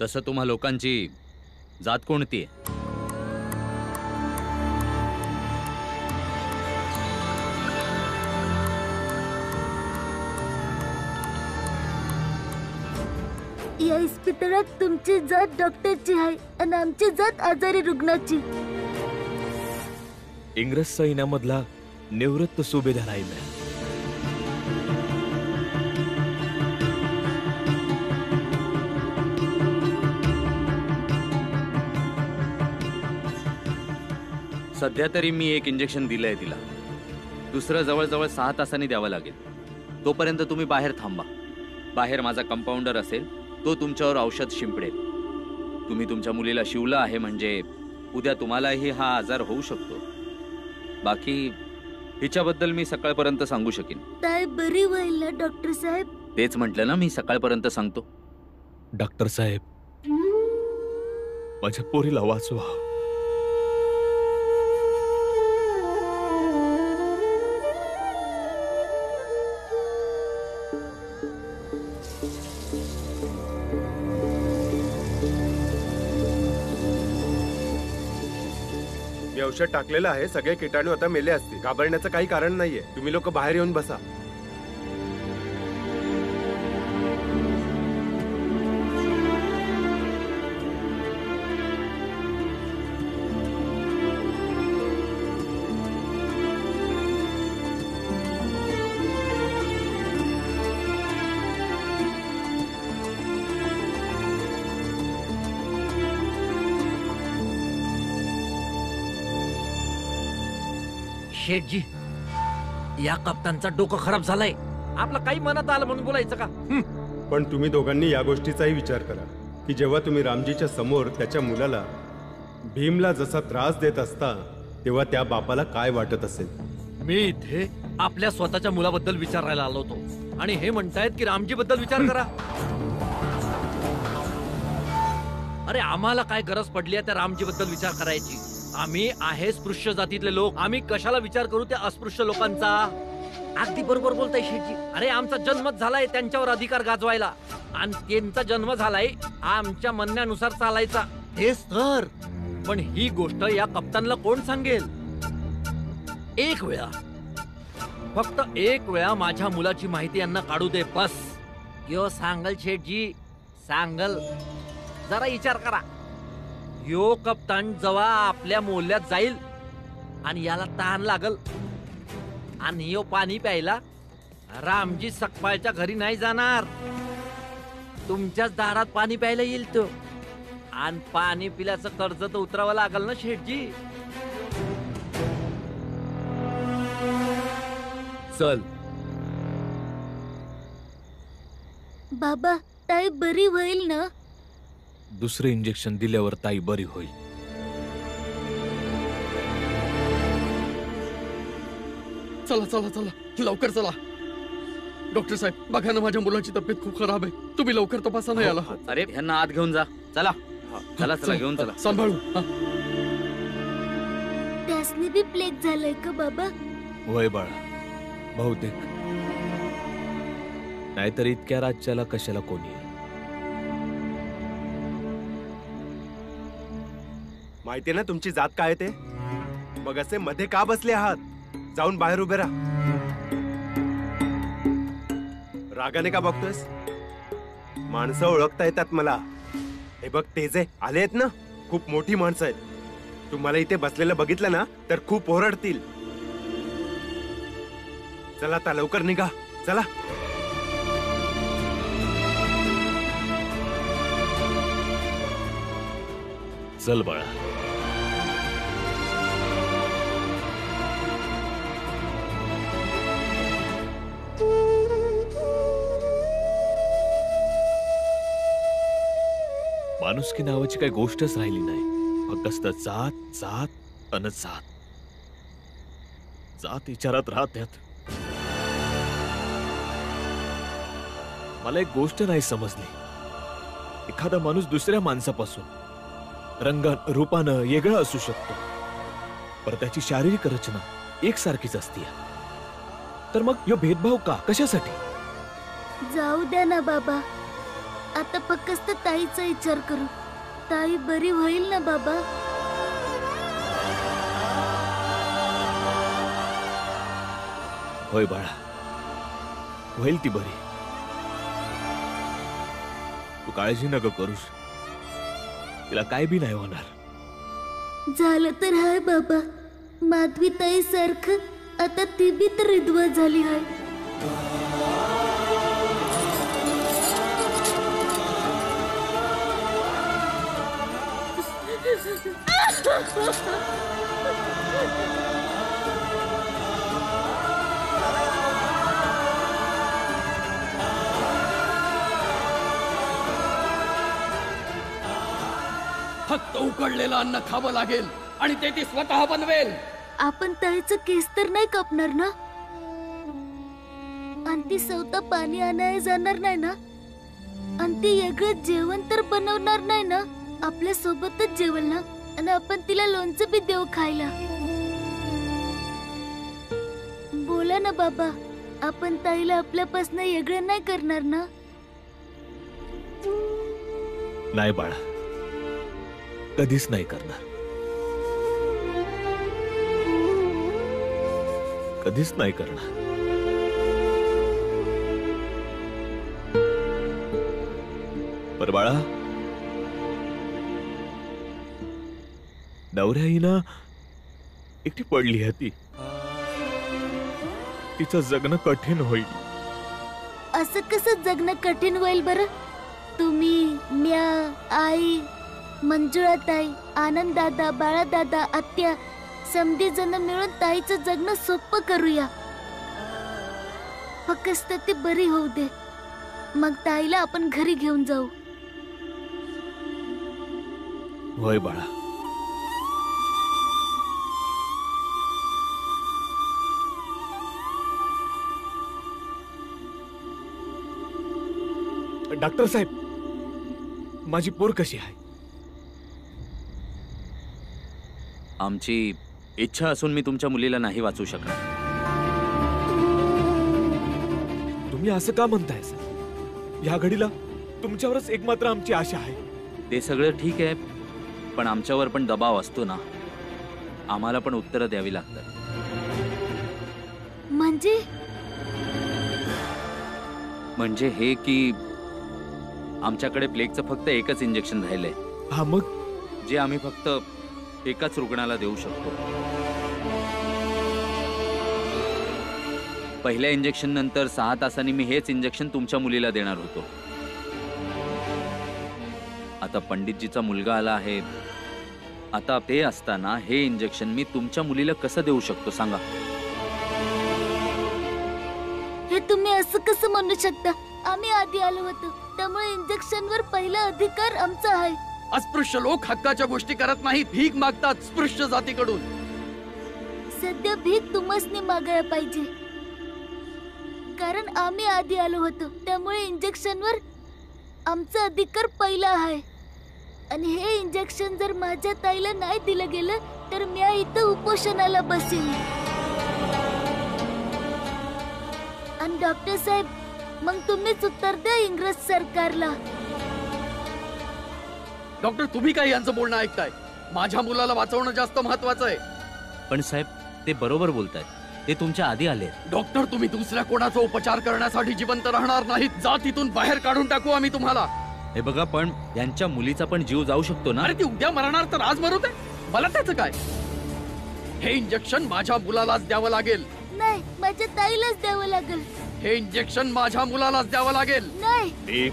तसं तुम्हा लोकांची जात कोणती आहे? या इस्पितळात तुमची जात डॉक्टरची आहे आणि आमची जात आजारी रुग्णाची. इंग्रज सैन्यामधला निवृत्त सुभेदार आहे मी. सध्या तरी मी एक इंजेक्शन दिलंय तिला. दुसरं जवळजवळ 6 तासांनी द्यावं लागेल. तोपर्यंत तुम्ही बाहेर थांबा. बाहेर माझा कंपाऊंडर असेल, तो तुमच्यावर औषध शिंपडेल. तुम्ही तुमच्या मुलीला शिवलं आहे म्हणजे उद्या तुम्हालाही हा आजार होऊ शकतो. बाकी हिच्याबद्दल मी सकाळपर्यंत सांगू शकेन. ताई बरी होईल ना डॉक्टर साहेब? तेच म्हटलं ना मी, सकाळपर्यंत सांगतो. डॉक्टर साहेब, माझ्या पोरीला वाचवा. मी औषध टाकलेलं आहे. सगळे किटाणू आता मेले असतील. घाबरण्याचं काही कारण नाहीये. तुम्ही लोक बाहेर येऊन बसा. शेठजी, या कप्तानचा डोकं खराब झालंय. आपलं काही मनात आलं म्हणून बोलायचं का? पण तुम्ही दोघांनी या गोष्टीचाही विचार करा की जेव्हा तुम्ही रामजीच्या समोर त्याच्या मुलाला भीमला जसा त्रास देत असता तेव्हा त्या बापाला काय वाटत असेल. मी इथे आपल्या स्वतःच्या मुलाबद्दल विचारायला आलो होतो आणि हे म्हणतायत की रामजी बद्दल विचार करा. अरे आम्हाला काय गरज पडली आहे त्या रामजी बद्दल विचार करायची? आम्ही आहे स्पृश्य जातीतले लोक. आम्ही कशाला विचार करू त्या अस्पृश्य लोकांचा? अगदी बरोबर बोलताय शेठजी. अरे आमचा जन्मच झालाय त्यांच्यावर अधिकार गाजवायला आणि त्यांचा जन्म झालाय आमच्या म्हणण्यानुसार चालायचा. हेच तर. पण ही गोष्ट या कप्तानला कोण सांगेल? एक वेळा, फक्त एक वेळा माझ्या मुलाची माहिती यांना काढू दे बस. यो सांगल शेठजी, सांगल. जरा विचार करा. यो कप्तान जेव्हा आपल्या मोहल्ल्यात जाईल आणि याला तहान लागल आणि यो पाणी प्यायला, रामजी सकपाळच्या घरी नाही जाणार. तुमच्याच दारात पाणी प्यायला येईल तो. आणि पाणी पिल्याचं कर्ज तर उतरावं लागल ना शेठजी. चल. बाबा, ताई बरी होईल ना? दुसरे इंजेक्शन दिल्यावर ताई बरी होईल. चला चला चला, लवकर चला. डॉक्टर साहेब, बघा ना माझ्या मुलाची तब्येत खूप खराब आहे. तुम्ही लवकर तपासा ना याला. अरे ह्यांना आत घेऊन जा. चला चला चला, घेऊन चला. सांभाळू. त्यासनी बी प्लेग झालंय का बाबा? वय बाळा, बहुतेक. नाहीतर इतक्या राज्याला कशाला कोणी. माहितीये ना तुमची जात काय ते? मग असे मध्ये का बसले आहात? जाऊन बाहेर उभे राहा. रागाने का बघतोस? माणसं ओळखता येतात मला. हे बघ, तेजे आले आहेत ना, खूप मोठी माणसं आहेत. तुम्हाला इथे बसलेलं बघितलं ना तर खूप ओरडतील. चला आता लवकर निघा. चला. चल बाळा. माणुसकी नावाची काही गोष्टच राहिली नाही. फक्त जात जात अन जात. जात विचारात राहत्यात. मला एक गोष्ट नाही समजली. एखादा माणूस दुसऱ्या माणसापासून रंगान रूपानं वेगळा असू शकतो, पण त्याची शारीरिक रचना एकसारखीच असते. तर मग यो भेदभाव का? कशासाठी? जाऊ द्या ना बाबा. आता फक्त ताईचा विचार करू. ताई बरी होईल ना बाबा? होय बाळा, होईल ती बरी. तू काळजी नको करूस, तिला काय बी नाही होणार. झालं तर हाय बाबा, माधवी ताई सारखं आता ती बी तर विधवा झाली आहे. फक्त उकडलेलं अन्न खावं लागेल आणि ते ती स्वतः बनवेल. आपण ताईचं केस तर नाही कापणार ना? आणि ती स्वतः पाणी आणायला जाणार नाही ना? आणि ती वेगळं जेवण तर बनवणार नाही ना? आपल्या सोबतच जेवल ना? आणि आपण तिला लोणचं बी देऊ खायला. बोला ना बाबा, आपण ताईला आपल्यापासून वेगळं नाही करणार ना? नाही बाळा, कधीच नाही करणार. कधीच नाही करणार. पर बाळा, नवऱ्या ही ना एकटी पडली होती. तिचं जगणं कठीण होईल. असं कसं जगणं कठीण होईल बरं? तुम्ही, म्या, आई, मंजुळा ताई, आनंद दादा, बाळा दादा, आत्या समधी जण मिळून ताईचं जगणं सोपं करूया. फक्त ती बरी होऊ दे, मग ताईला आपण घरी घेऊन जाऊ. होय बाळा. डॉक्टर साहेब, माझी पोर कशी आहे? आमची इच्छा असून मी तुमच्या मुलीला नाही वाचवू शकणार. तुम्ही असं का म्हणताय सर? ह्या घडीला तुमच्यावरच एकमात्र आमची आशा आहे. ते सगळं ठीक आहे, पण आमच्यावर पण दबाव असतो ना. आम्हाला पण उत्तरं द्यावी लागतात. म्हणजे हे की आमच्याकडे प्लेगचं फक्त एकच इंजेक्शन राहिलंय. हा, मग जे आम्ही फक्त एकाच रुग्णाला देऊ शकतो. पहिल्या इंजेक्शन नंतर 6 तासांनी मी हेच इंजेक्शन तुमच्या मुलीला देणार होतो. आता पंडितजीचा मुलगा आला आहे. आता ते असताना हे इंजेक्शन मी तुमच्या मुलीला कसं देऊ शकतो सांगा? हे तुम्ही असं कसं म्हणू शकता? आम्ही आधी आलो होतो, त्यामुळे इंजेक्शनवर पहिला अधिकार आमचा आहे. अस्पृश्य लोक हक्काच्या गोष्टी करत नाहीत, भीक मागतात स्पृश्य जातीकडून. सध्या भीक तुम्हासनी मागायला पाहिजे, कारण आम्ही आधी आलो होतो, त्यामुळे इंजेक्शनवर आमचा अधिकार पहिला आहे. आणि हे इंजेक्शन जर माझ्या ताईला नाही दिलं गेलं तर मी इथं उपोषणाला बसेन. आणि डॉक्टर साहेब, मग तुम्हीच उत्तर द्या इंग्रज सरकारला. डॉक्टर, तुम्ही काय यांचं बोलणं ऐकताय? माझ्या मुलाला वाचवणं जास्त महत्वाचं आहे. पण साहेब, ते बरोबर बोलतायत. ते तुमच्या आधी आले. डॉक्टर, तुम्ही दुसऱ्या कोणाचा उपचार करण्यासाठी जिवंत राहणार नाहीत. जा तिथून बाहेर काढून टाकू आम्ही तुम्हाला. हे बघा, पण यांच्या मुलीचा पण जीव जाऊ शकतो ना. अरे, ती उद्या मरणार तर आज मरू दे, मला त्याचं काय? हे इंजेक्शन माझ्या मुलालाच द्यावं लागेल. नाही, माझ्या ताईलाच द्यावं लागेल. हे इंजेक्शन माझ्या मुलालाच द्यावं लागेल. नाही.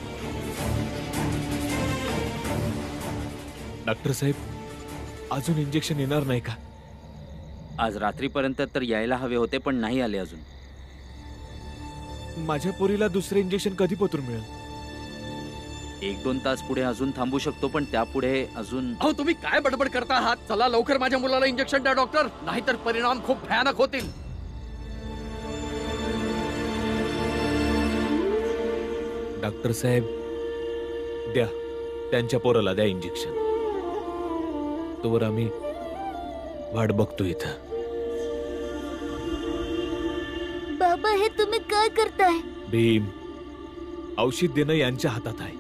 डॉक्टर साहेब, अजून इंजेक्शन येणार नाही का? आज रात्रीपर्यंत तर यायला हवे होते, पण नाही आले अजून. माझ्या पोरीला दुसरे इंजेक्शन कधी पत्र मिळेल? 1-2 तास पुढे अजून थांबू शकतो, पण त्यापुढे अजून. अहो, तुम्ही काय बडबड करता आहात? चला लवकर माझ्या मुलाला इंजेक्शन द्या डॉक्टर, नाहीतर परिणाम खूप भयानक होतील. डॉक्टर साहेब, द्या त्यांच्या पोराला द्या इंजेक्शन. तोवर आम्ही वाट बघतो इथं. बाबा, हे तुम्ही काय करताय? भीम, औषध देणं यांच्या हातात आहे.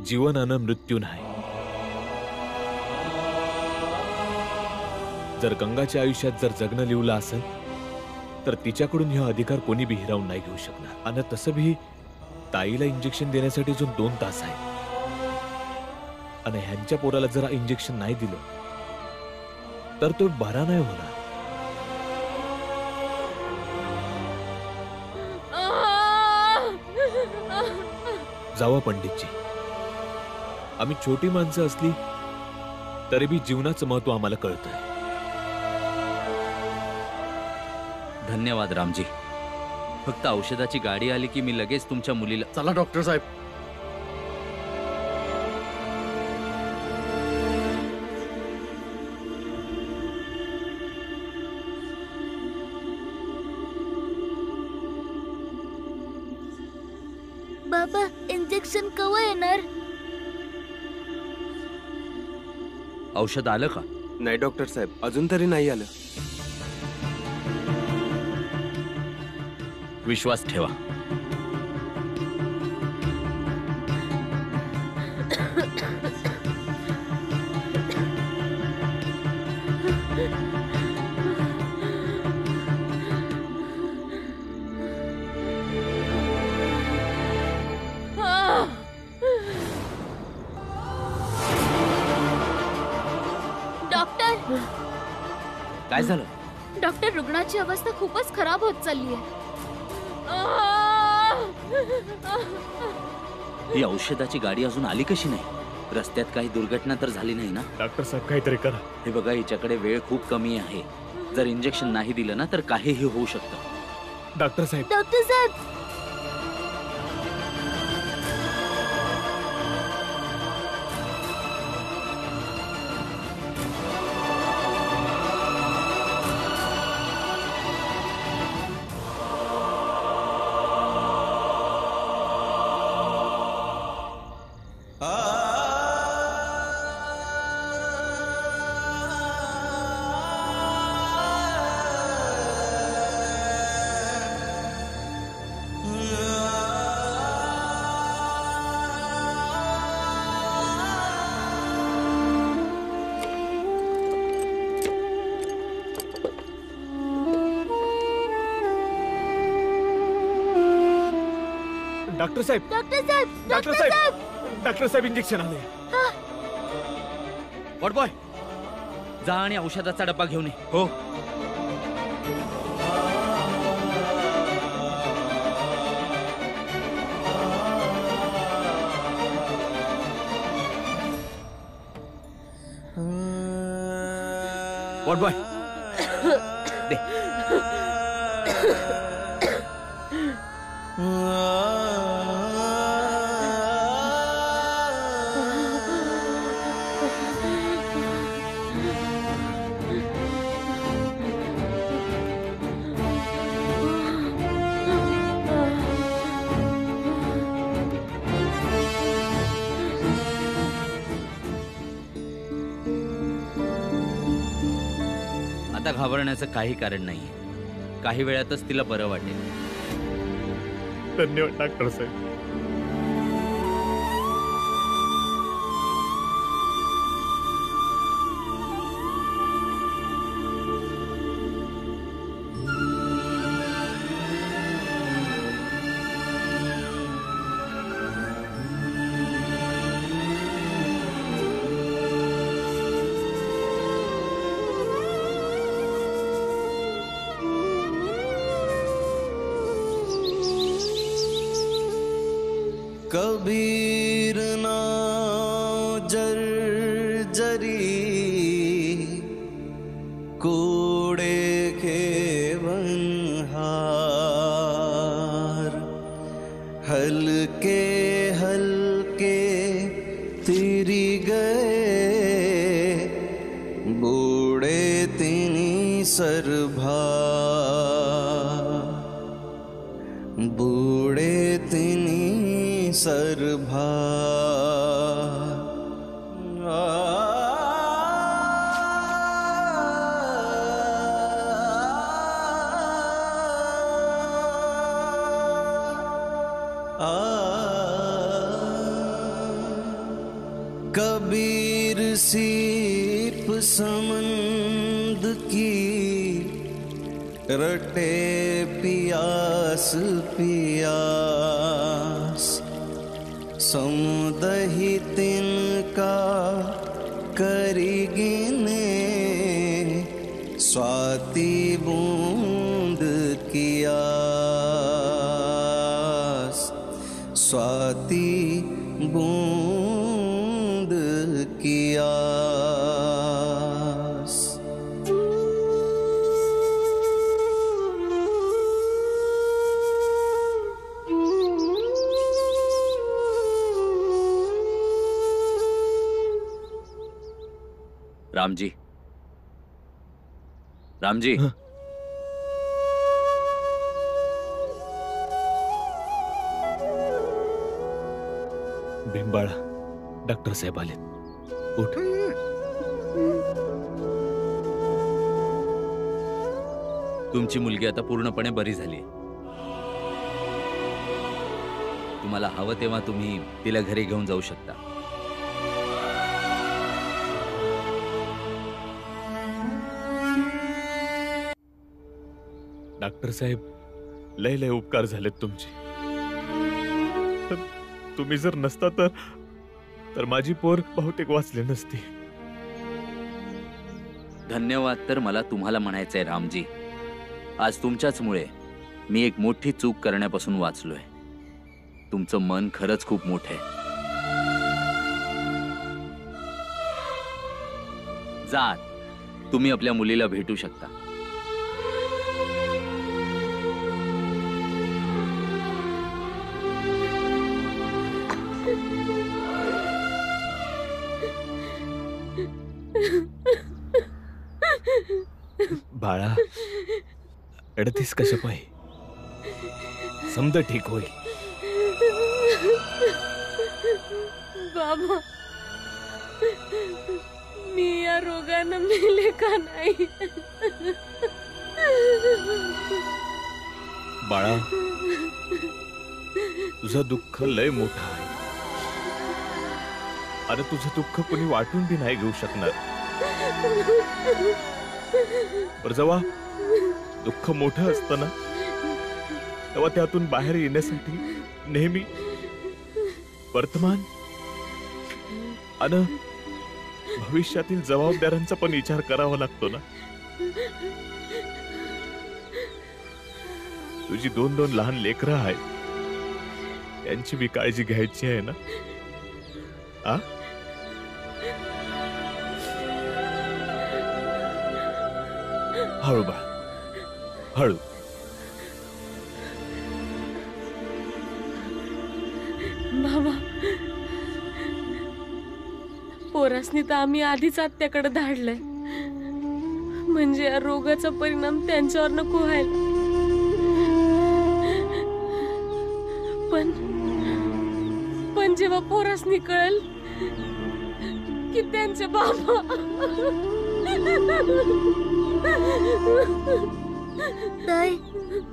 जीवनानं मृत्यू नाही. जर गंगाच्या आयुष्यात जर जगणं लिवलं असेल तर तिच्याकडून हा अधिकार कोणी बी हिरावून नाही घेऊ शकणार. आणि तसं बी ताईला इंजेक्शन देण्यासाठी अजून 2 तास आहे. आणि ह्यांच्या पोराला जर इंजेक्शन नाही दिलं तर तो बरा नाही होणार. जावा पंडितजी, आम्ही छोटी माणसं असली तरी बी जीवनाचं महत्व आम्हाला कळतंय. धन्यवाद रामजी. फक्त औषधाची गाडी आली की मी लगेच तुमच्या मुलीला. चला डॉक्टर साहेब. बाबा इंजेक्शन कवा येणार? औषध आलं का? नाही डॉक्टर साहेब, अजून तरी नाही आलं. विश्वास ठेवा. डॉक्टर, काय झालं? डॉक्टर रुग्णाची अवस्था खूपच खराब होत चालली आहे. ही औषधाची गाडी अजून आली कशी नाही? रस्त्यात काही दुर्घटना तर झाली नाही ना? डॉक्टर साहेब काहीतरी करा. हे बघा, हिच्याकडे वेळ खूप कमी आहे. जर इंजेक्शन नाही दिलं ना तर काहीही होऊ शकतं. डॉक्टर साहेब, डॉक्टर साहेब, डॉक्टर साहेब, डॉक्टर साहेब, डॉक्टर साहेब, डॉक्टर साहेब इंजेक्शन आले. वॉट बॉय, जा आणि औषधाचा डब्बा घेऊन ये. हो. वॉट बॉय, दे. आता घाबरण्याचं काही कारण नाहीये. काही वेळातच तिला बरं वाटेल. धन्यवाद डॉक्टर साहेब. कबीर नाव जर्जरी कूड़े के बन्हार हल्के हल्के तिरी गए बूढ़े तिनी सरभा बूढ़े तिनी सरभा. सीप समंद की रटे पियास पियास समुदहि तिनका करी गिने स्वाति बूंद की आस स्वाति बूंद की आस। रामजी, रामजी, हं? बिंबाळा, डॉक्टर साहेब आलेत. उठ. तुमची मुलगी आता पूर्णपणे बरी झाली. तुम्हाला हवं तेव्हा तुम्ही तिला घरी घेऊन जाऊ शकता. डॉक्टर साहेब, लय लय उपकार झालेत तुमचे. तुम्ही जर नसता तर माझी पोर बहुतेक वाचली नसती. धन्यवाद तर मला तुम्हाला म्हणायचंय रामजी. आज तुमच्याचमुळे मी एक मोठी चूक करण्यापासून वाचलोय. तुमचं मन खरंच खूप मोठं आहे. जा, तुम्ही आपल्या मुलीला भेटू शकता. बाळा, रडतीस कशा पाय? समज ठीक होईल. बाबा, मी या रोगानं मेले का नाही? बाळा, तुझं दुःख लय मोठं आहे. अरे तुझं दुःख कोणी वाटून बी नाही घेऊ शकणार. पर जेव्हा दुःख मोठं असतं ना, तेव्हा त्यातून बाहेर येण्यासाठी नेहमी वर्तमान आणि भविष्यातील जबाबदाऱ्यांचा पण विचार करावा लागतो ना. तुझी 2 लहान लेकरं आहेत, त्यांची बी काळजी घ्यायची आहे ना. आ हळू बाळा, हळू. बाबा, पोरासनी तर आम्ही आधीच आत्याकडे धाडलंय, म्हणजे या रोगाचा परिणाम त्यांच्यावर नको व्हायला. पण जेव्हा पोरासनी कळेल की त्यांचे बाबा ताई,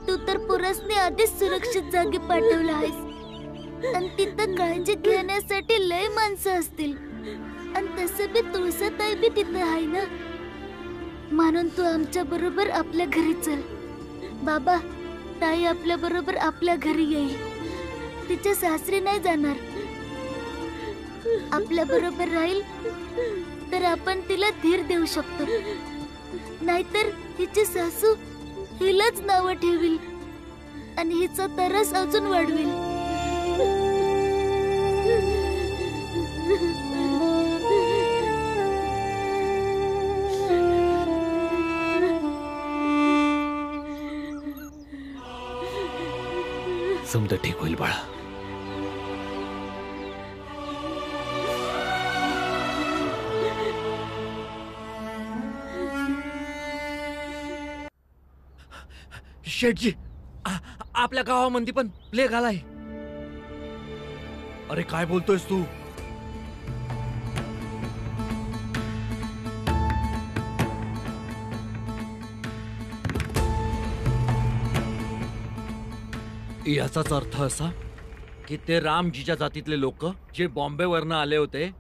तू तर पुरसने आधीच सुरक्षित जागी पाठवलं आहेस, आणि तिथं काळजी घेण्यासाठी लय माणसं असतील, आणि तसं बी तुळसाताई बी तिथं आहे ना. म्हणून तू आमच्या बरोबर आपल्या घरी चल. बाबा, ताई आपल्या बरोबर आपल्या घरी येईल. तिच्या सासरी नाही जाणार, आपल्या बरोबर राहील तर आपण तिला धीर देऊ शकतो. नाहीतर हिची सासू हिलाच नावं ठेवील आणि हिचा तरस अजून वाढवेल. समजा ठीक होईल बाळा. शेठजी, आपल्या गावामध्ये पण प्लेग आलाय. अरे काय बोलतोयस तू? याचाच अर्थ असा की ते रामजीच्या जातीतले लोक जे बॉम्बेवरनं आले होते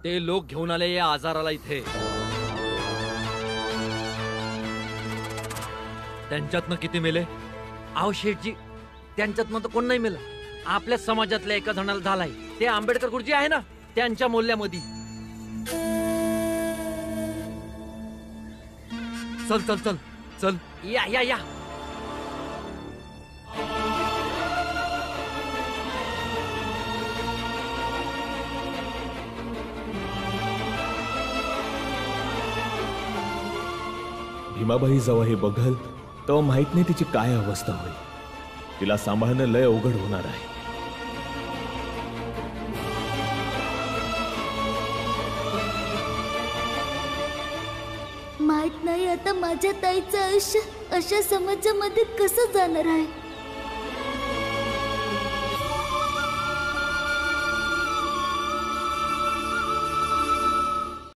ते लोक घेऊन आले या आजाराला इथे. त्यांच्यातनं किती मेले? आहो शेठजी, त्यांच्यातनं तर कोण नाही मेलं. आपल्या समाजातल्या एका जणाला झालाय. ते आंबेडकर गुरुजी आहे ना, त्यांच्या मोल्ल्यामध्ये. चल चल चल चल, या या या. भीमाबाई जेव्हा हे बघल तेव्हा माहित नाही तिची काय अवस्था होईल. तिला सांभाळणं लय अवघड होणार आहे. माहित नाही आता माझ्या ताईचं आयुष्य अशा समाजामध्ये कसं जाणार आहे.